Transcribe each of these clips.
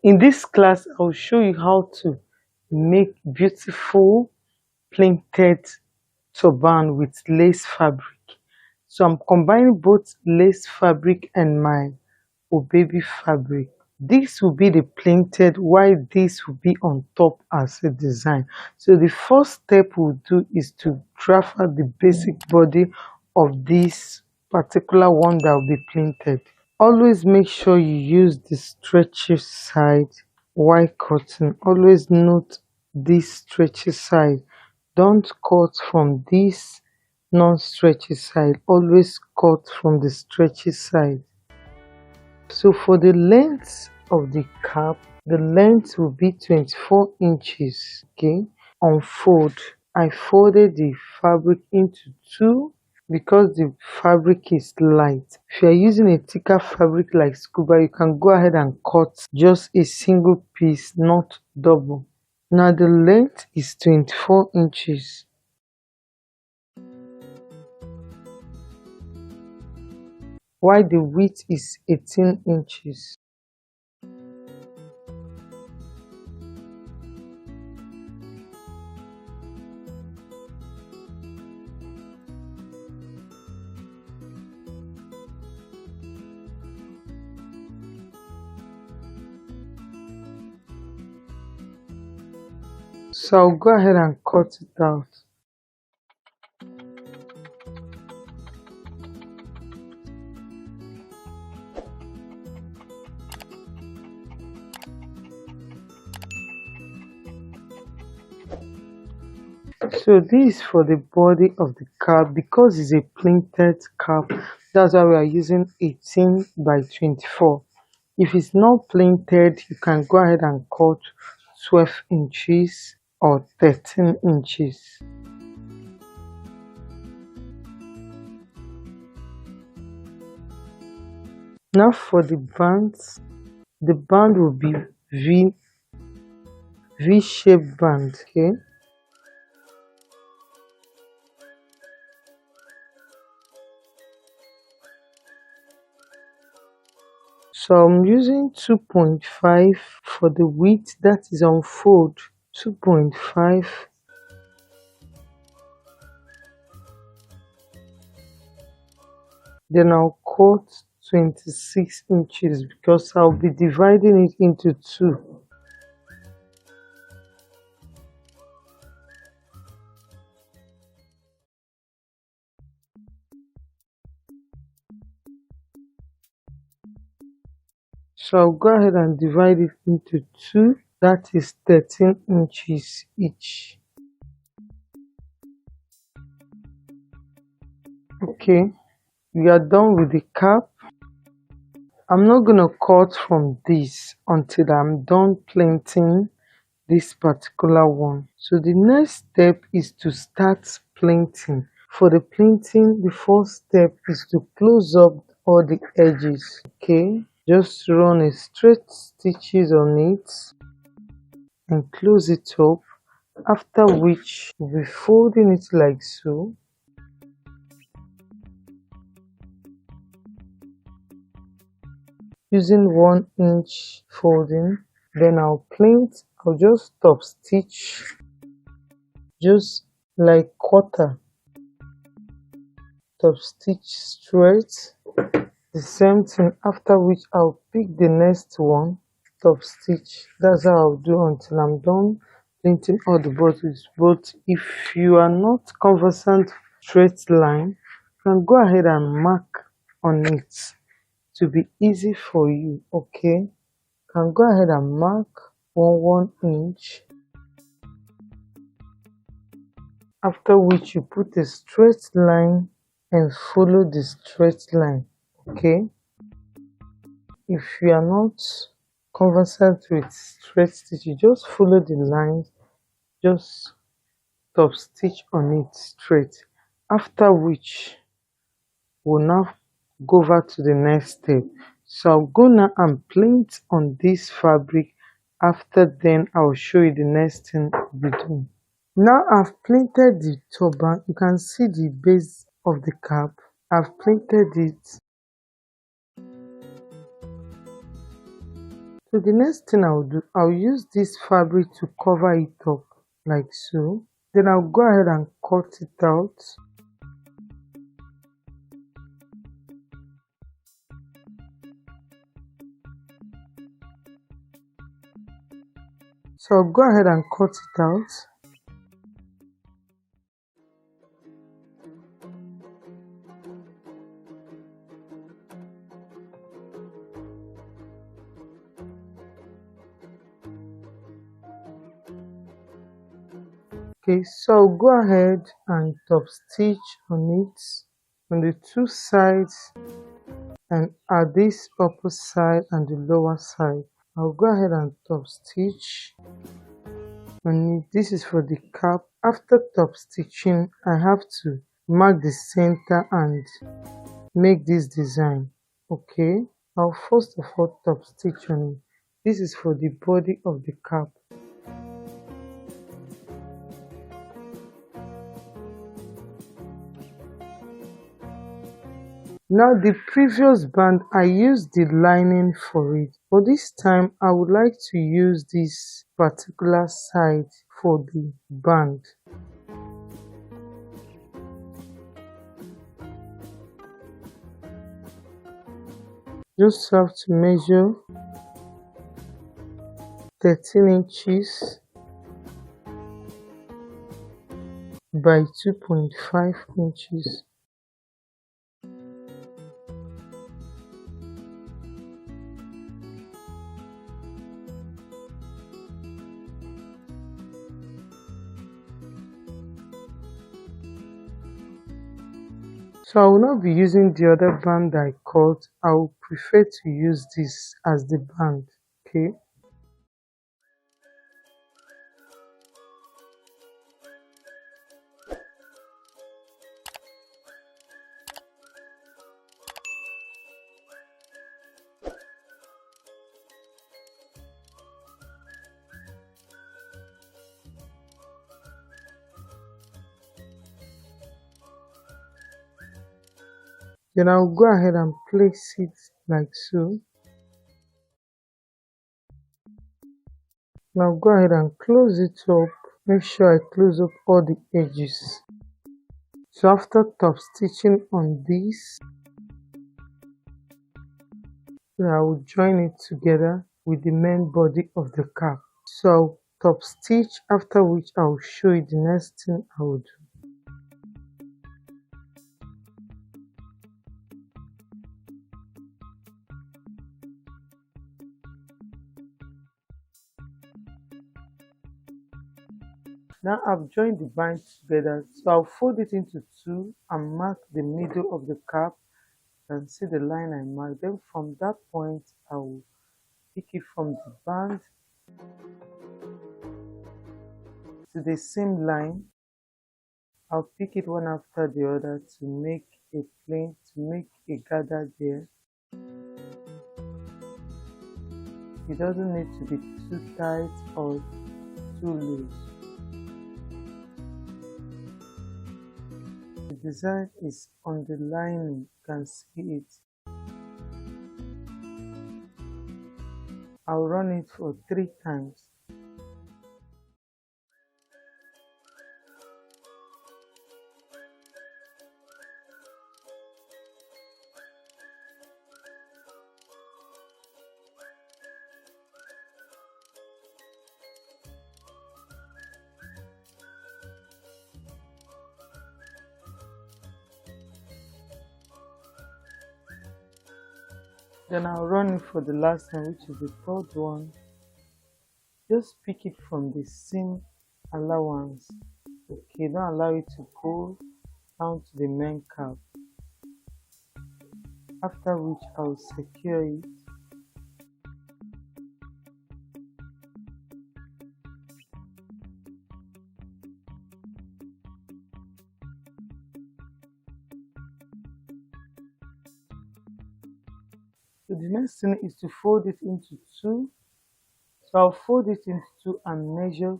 In this class, I'll show you how to make beautiful printed turban with lace fabric. So I'm combining both lace fabric and my baby fabric. This will be the printed while this will be on top as a design. So the first step we'll do is to draft out the basic body of this particular one that will be printed. Always make sure you use the stretchy side while cutting. Always note this stretchy side. Don't cut from this non-stretchy side. Always cut from the stretchy side. So for the length of the cap, the length will be 24 inches. Okay. On fold, I folded the fabric into two because the fabric is light. If you are using a thicker fabric like scuba, you can go ahead and cut just a single piece, not double. Now the length is 24 inches. While the width is 18 inches. So I'll go ahead and cut it out. So this is for the body of the cap. Because it's a printed cap, that's why we are using 18 by 24. If it's not printed, you can go ahead and cut 12 inches or 13 inches. Now for the bands, the band will be V-shaped band. Okay. So I'm using 2.5 for the width, that is on fold 2.5. Then I'll cut 26 inches because I'll be dividing it into two. So I'll go ahead and divide it into two, that is 13 inches each. Okay, we are done with the cap. I'm not gonna cut from this until I'm done printing this particular one. So the next step is to start printing. For the printing, the first step is to close up all the edges. Okay, just run a straight stitches on it and close it up, after which we'll be folding it like so. Using 1-inch folding, then I'll just top stitch just like quarter, top stitch straight, the same thing, after which I'll pick the next one, top stitch. That's how I'll do until I'm done printing all the bottles. But if you are not conversant with straight line, you can go ahead and mark on it to be easy for you. Okay, you can go ahead and mark 1 inch, after which you put a straight line and follow the straight line. Okay, if you are not conversant with straight stitch, you just follow the lines, just top stitch on it straight, after which we'll now go over to the next step. So I'll go now and print on this fabric. After then I'll show you the next thing we'll be doing. Now I've printed the turban. You can see the base of the cap. I've printed it So the next thing I'll do, I'll use this fabric to cover it up like so. Then I'll go ahead and cut it out. So I'll go ahead and cut it out. Okay, so I'll go ahead and top stitch on it on the two sides and at this upper side and the lower side. I'll go ahead and top stitch on it. This is for the cap. After top stitching, I have to mark the center and make this design. Okay, I'll first of all top stitch on it. This is for the body of the cap. Now the previous band I used the lining for it, but this time I would like to use this particular side for the band. Just have to measure 13 inches by 2.5 inches. So I will not be using the other band I cut. I will prefer to use this as the band. Okay. Then I'll go ahead and place it like so. Now go ahead and close it up. Make sure I close up all the edges. So after top stitching on this, I will join it together with the main body of the cap. So I'll top stitch, after which I'll show you the next thing I will do. Now I've joined the band together, so I'll fold it into two and mark the middle of the cap and see the line I marked. Then from that point, I will pick it from the band to the same line. I'll pick it one after the other to make a plain, to make a gather there. It doesn't need to be too tight or too loose. The design is on the lining, you can see it. I'll run it for 3 times. Then I'll run it for the last time, which is the third one. Just pick it from the seam allowance. Okay, don't allow it to go down to the main cap. After which I'll secure it. So the next thing is to fold it into two. So I'll fold it into two and measure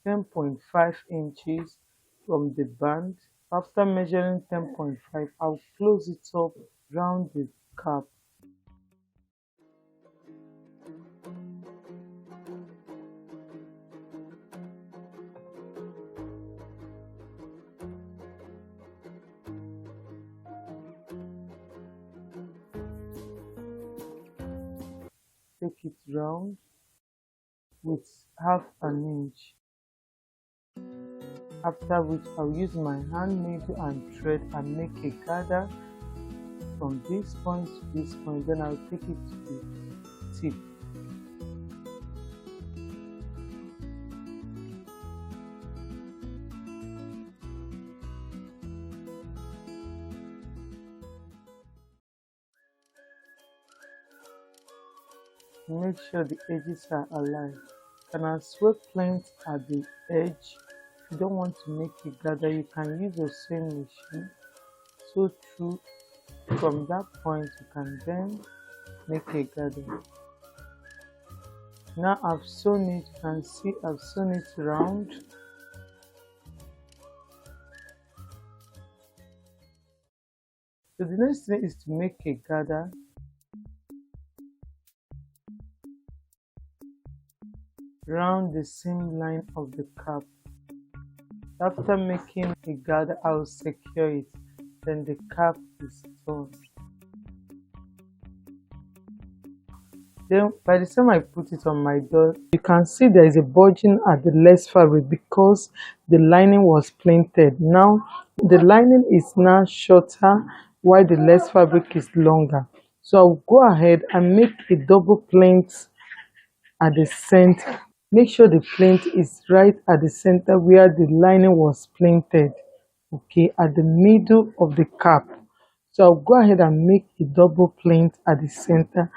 10.5 inches from the band. After measuring 10.5, I'll close it up round the cap. take it round with half an inch, after which I'll use my hand needle and thread and make a gather from this point to this point. Then I'll take it to the tip. Make sure the edges are aligned. You can as well plant at the edge. If you don't want to make a gather, you can use your sewing machine. Sew through from that point. You can then make a gather. Now I've sewn it. You can see I've sewn it round. So the next thing is to make a gather. Round the seam line of the cap. After making a gather, I'll secure it. Then the cap is done. Then by the time I put it on my door, you can see there is a bulging at the lace fabric because the lining was plated. Now the lining is now shorter while the lace fabric is longer. So I'll go ahead and make a double plaint at the center. Make sure the plaint is right at the center where the lining was plated, okay, at the middle of the cap. So I'll go ahead and make a double plaint at the center.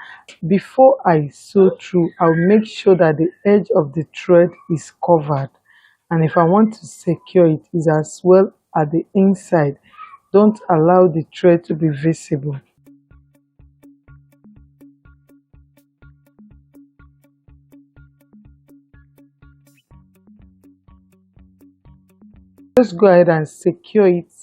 Before I sew through, I'll make sure that the edge of the thread is covered. And if I want to secure it, is as well at the inside. Don't allow the thread to be visible. Just go ahead and secure it.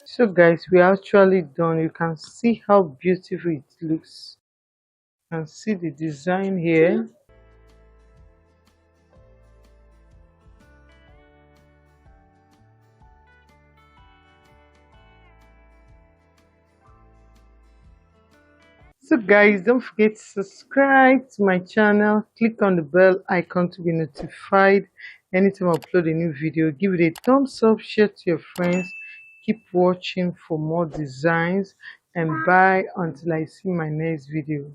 So guys, we are actually done. You can see how beautiful it looks. You can see the design here. So guys, don't forget to subscribe to my channel. Click on the bell icon to be notified anytime I upload a new video. Give it a thumbs up, share to your friends. Keep watching for more designs, and bye until I see my next video.